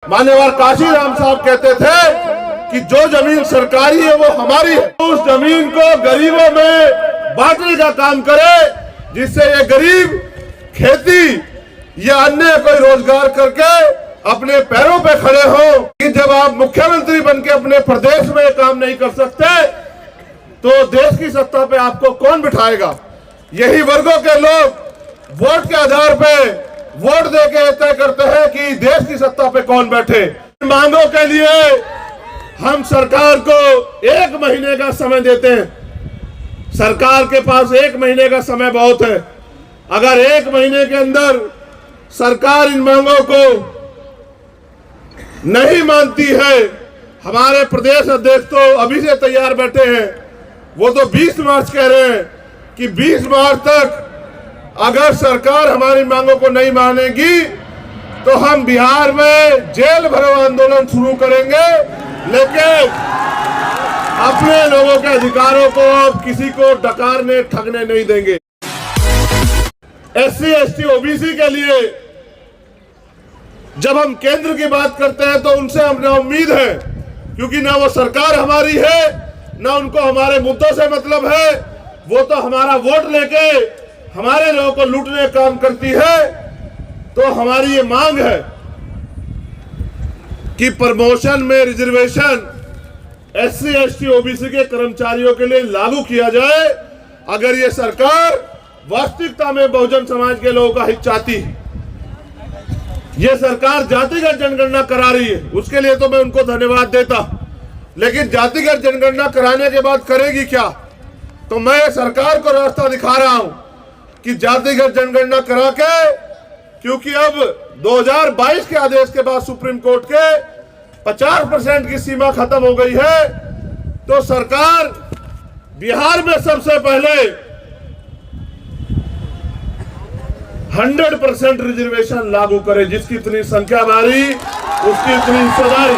मान्यवर काशीराम साहब कहते थे कि जो जमीन सरकारी है वो हमारी है, उस जमीन को गरीबों में बांटने का काम करे, जिससे ये गरीब खेती या अन्य कोई रोजगार करके अपने पैरों पे खड़े हो। कि जब आप मुख्यमंत्री बनके अपने प्रदेश में काम नहीं कर सकते तो देश की सत्ता पे आपको कौन बिठाएगा? यही वर्गों के लोग वोट के आधार पे वोट देके तय करते हैं कि देश की सत्ता पे कौन बैठे। मांगों के लिए हम सरकार को 1 महीने का समय देते हैं। सरकार के पास 1 महीने का समय बहुत है। अगर 1 महीने के अंदर सरकार इन मांगों को नहीं मानती है, हमारे प्रदेश अध्यक्ष तो अभी से तैयार बैठे हैं, वो तो 20 मार्च कह रहे हैं कि 20 मार्च तक अगर सरकार हमारी मांगों को नहीं मानेगी तो हम बिहार में जेल भरो आंदोलन शुरू करेंगे, लेकिन अपने लोगों के अधिकारों को अब किसी को डकारने ठगने नहीं देंगे। SC ST OBC के लिए जब हम केंद्र की बात करते हैं तो उनसे हमें उम्मीद है, क्योंकि ना वो सरकार हमारी है ना उनको हमारे मुद्दों से मतलब है, वो तो हमारा वोट लेके हमारे लोगों को लूटने का काम करती है। तो हमारी ये मांग है कि प्रमोशन में रिजर्वेशन SC ST OBC के कर्मचारियों के लिए लागू किया जाए। अगर ये सरकार वास्तविकता में बहुजन समाज के लोगों का हित चाहती है, ये सरकार जातिगत जनगणना करा रही है, उसके लिए तो मैं उनको धन्यवाद देता, लेकिन जातिगत जनगणना कराने के बाद करेगी क्या? तो मैं सरकार को रास्ता दिखा रहा हूं कि जातिगत जनगणना करा के, क्योंकि अब 2022 के आदेश के बाद सुप्रीम कोर्ट के 50% की सीमा खत्म हो गई है, तो सरकार बिहार में सबसे पहले 100% रिजर्वेशन लागू करे। जिसकी इतनी संख्या भारी उसकी इतनी हिस्सेदारी।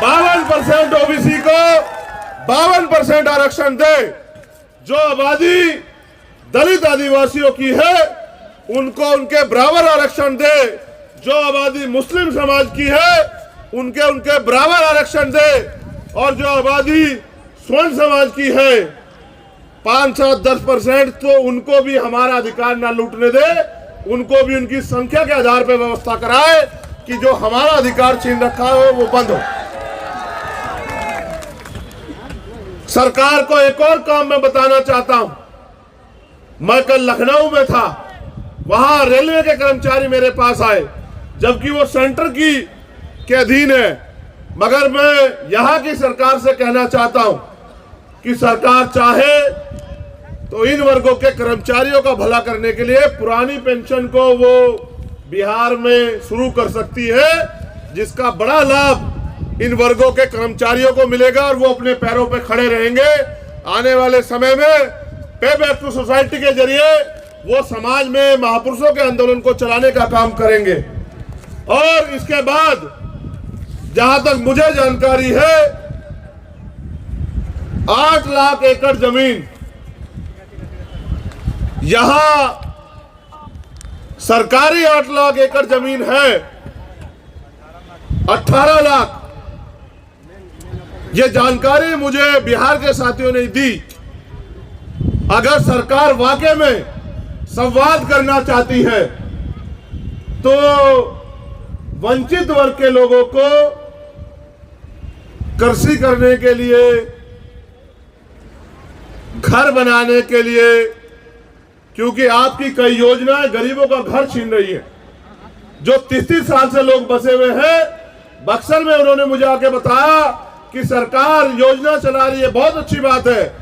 52% OBC को 52% आरक्षण दे। जो आबादी दलित आदिवासियों की है उनको उनके बराबर आरक्षण दे। जो आबादी मुस्लिम समाज की है उनके बराबर आरक्षण दे। और जो आबादी स्वर्ण समाज की है 5-7-10%, तो उनको भी हमारा अधिकार ना लूटने दे, उनको भी उनकी संख्या के आधार पर व्यवस्था कराए कि जो हमारा अधिकार छीन रखा हो वो बंद हो। सरकार को एक और काम मैं बताना चाहता हूं। मैं कल लखनऊ में था, वहां रेलवे के कर्मचारी मेरे पास आए, जबकि वो सेंटर के अधीन है, मगर मैं यहां की सरकार से कहना चाहता हूं कि सरकार चाहे तो इन वर्गों के कर्मचारियों का भला करने के लिए पुरानी पेंशन को वो बिहार में शुरू कर सकती है, जिसका बड़ा लाभ इन वर्गों के कर्मचारियों को मिलेगा और वो अपने पैरों पे खड़े रहेंगे। आने वाले समय में पे बैक टू सोसाइटी के जरिए वो समाज में महापुरुषों के आंदोलन को चलाने का काम करेंगे। और इसके बाद जहां तक मुझे जानकारी है 8 लाख एकड़ जमीन यहां सरकारी 8 लाख एकड़ जमीन है। 18 लाख ये जानकारी मुझे बिहार के साथियों ने दी। अगर सरकार वाकई में संवाद करना चाहती है तो वंचित वर्ग के लोगों को कृषि करने के लिए, घर बनाने के लिए, क्योंकि आपकी कई योजनाएं गरीबों का घर छीन रही है। जो 33 साल से लोग बसे हुए हैं, बक्सर में उन्होंने मुझे आके बताया कि सरकार योजना चला रही है, बहुत अच्छी बात है,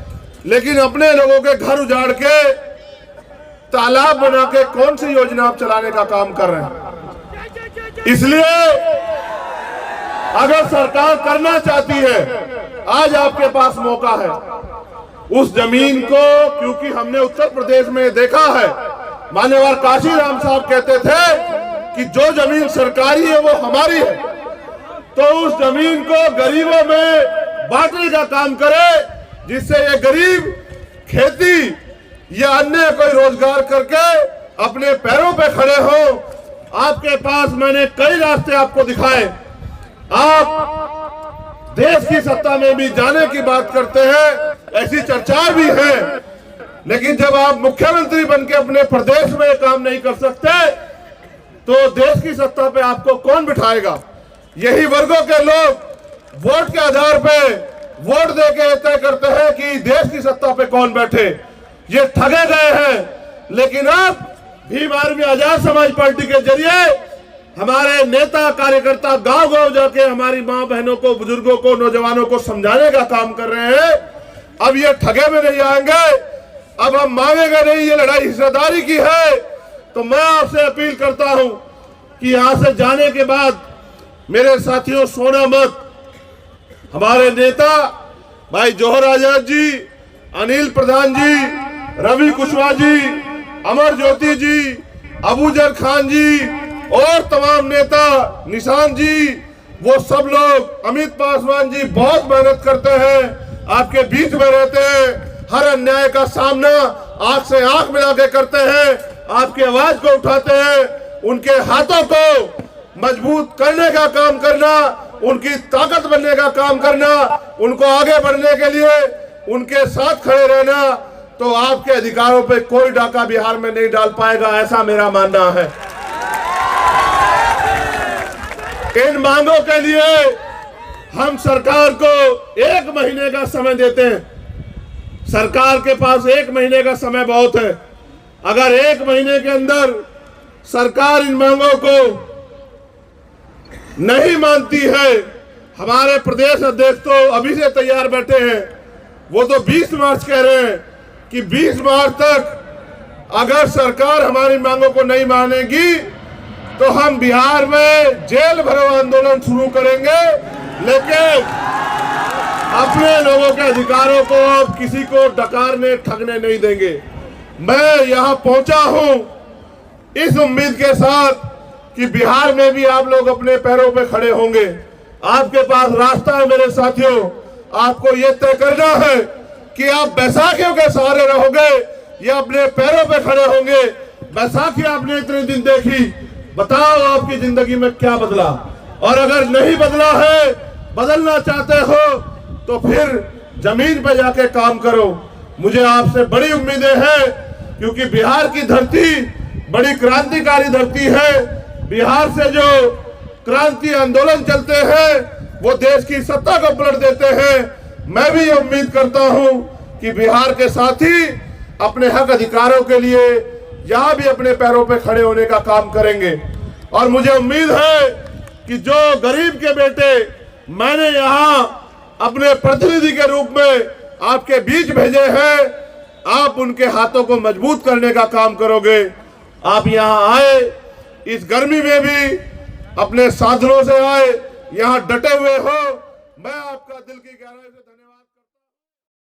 लेकिन अपने लोगों के घर उजाड़ के तालाब बना के कौन सी योजना आप चलाने का काम कर रहे हैं? इसलिए अगर सरकार करना चाहती है, आज आपके पास मौका है। उस जमीन को, क्योंकि हमने उत्तर प्रदेश में देखा है, मान्यवर काशीराम साहब कहते थे कि जो जमीन सरकारी है वो हमारी है, तो उस जमीन को गरीबों में बांटने का काम करे, जिससे ये गरीब खेती या अन्य कोई रोजगार करके अपने पैरों पे खड़े हो, आपके पास मैंने कई रास्ते आपको दिखाए। आप देश की सत्ता में भी जाने की बात करते हैं, ऐसी चर्चा भी है, लेकिन जब आप मुख्यमंत्री बनकर अपने प्रदेश में काम नहीं कर सकते तो देश की सत्ता पे आपको कौन बिठाएगा? यही वर्गों के लोग वोट के आधार पे वोट देके तय करते हैं कि देश की सत्ता पे कौन बैठे। ये ठगे गए हैं। लेकिन अब भीम आर्मी आजाद समाज पार्टी के जरिए हमारे नेता कार्यकर्ता गांव गांव जाके हमारी मां बहनों को, बुजुर्गों को, नौजवानों को समझाने का काम कर रहे हैं। अब ये ठगे में नहीं आएंगे, अब हम मांगेंगे नहीं। ये लड़ाई हिस्सेदारी की है। तो मैं आपसे अपील करता हूं कि यहां से जाने के बाद मेरे साथियों सोना मत। हमारे नेता भाई जौहर आजाद जी, अनिल प्रधान जी, रवि कुशवाहा जी, अमर ज्योति जी, अबूजर खान जी और तमाम नेता, निशान जी, वो सब लोग, अमित पासवान जी बहुत मेहनत करते हैं, आपके बीच में रहते हैं, हर अन्याय का सामना आंख से आंख मिला के करते हैं, आपकी आवाज को उठाते हैं। उनके हाथों को मजबूत करने का काम करना, उनकी ताकत बनने का काम करना, उनको आगे बढ़ने के लिए उनके साथ खड़े रहना, तो आपके अधिकारों पे कोई डाका बिहार में नहीं डाल पाएगा, ऐसा मेरा मानना है। इन मांगों के लिए हम सरकार को 1 महीने का समय देते हैं। सरकार के पास 1 महीने का समय बहुत है। अगर 1 महीने के अंदर सरकार इन मांगों को नहीं मानती है, हमारे प्रदेश अध्यक्ष तो अभी से तैयार बैठे हैं, वो तो 20 मार्च कह रहे हैं कि 20 मार्च तक अगर सरकार हमारी मांगों को नहीं मानेगी तो हम बिहार में जेल भरो आंदोलन शुरू करेंगे। लेकिन अपने लोगों के अधिकारों को अब किसी को डकारने ठगने नहीं देंगे। मैं यहां पहुंचा हूं इस उम्मीद के साथ कि बिहार में भी आप लोग अपने पैरों पे खड़े होंगे। आपके पास रास्ता है मेरे साथियों। आपको ये तय करना है कि आप बैसाखियों के सहारे रहोगे या अपने पैरों पे खड़े होंगे। बैसाखी आपने इतने दिन देखी, बताओ आपकी जिंदगी में क्या बदला? और अगर नहीं बदला है, बदलना चाहते हो तो फिर जमीन पे जाके काम करो। मुझे आपसे बड़ी उम्मीदें हैं, क्योंकि बिहार की धरती बड़ी क्रांतिकारी धरती है। बिहार से जो क्रांति आंदोलन चलते हैं वो देश की सत्ता को पलट देते हैं। मैं भी ये उम्मीद करता हूं कि बिहार के साथी अपने हक अधिकारों के लिए यहां भी अपने पैरों पे खड़े होने का काम करेंगे। और मुझे उम्मीद है कि जो गरीब के बेटे मैंने यहां अपने प्रतिनिधि के रूप में आपके बीच भेजे हैं, आप उनके हाथों को मजबूत करने का काम करोगे। आप यहां आए, इस गर्मी में भी अपने साधनों से आए, यहां डटे हुए हो। मैं आपका दिल की गहराई से धन्यवाद।